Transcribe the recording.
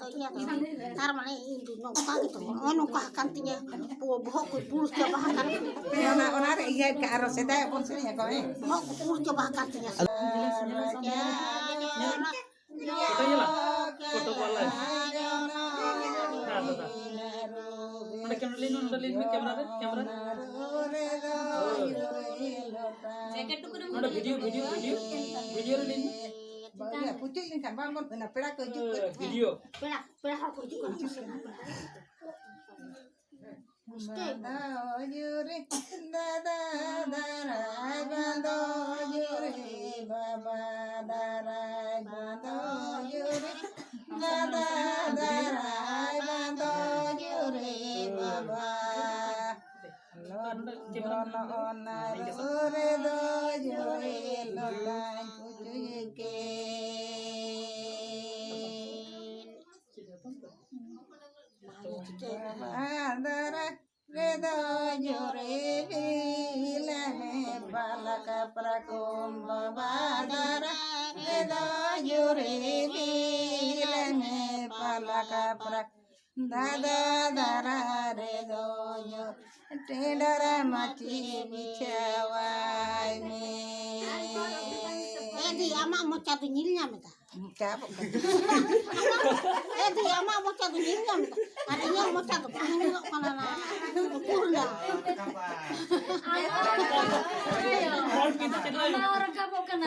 to iya to tar mane indu no ka gitu ono ka kantinya buhok purus coba kan ona re iya ka arroz eta pon sini ko buhok purus coba kantinya photo वाला है हां दादा उन्हें camera लेन में camera jacket को उन्हें video lane Bagus, pucuk ni kan bangun na pera ko juga. Video pera aku juga Yuri, dada darai bando yuri, baba darai bando yuri, dada darai bando yuri, baba. Lono ona ore do yuri, lokai pucuke. Badara redo yore leme balaka prakum badara redo yore leme balaka prak dada dara redo yo tendara mati bichawai me di ama mau catu nyilnya meta Cap. di ama mau catu nyilnya meta artinya mau catu nyilnya kana na kurla phone कितना चल रहा है orang kapok kena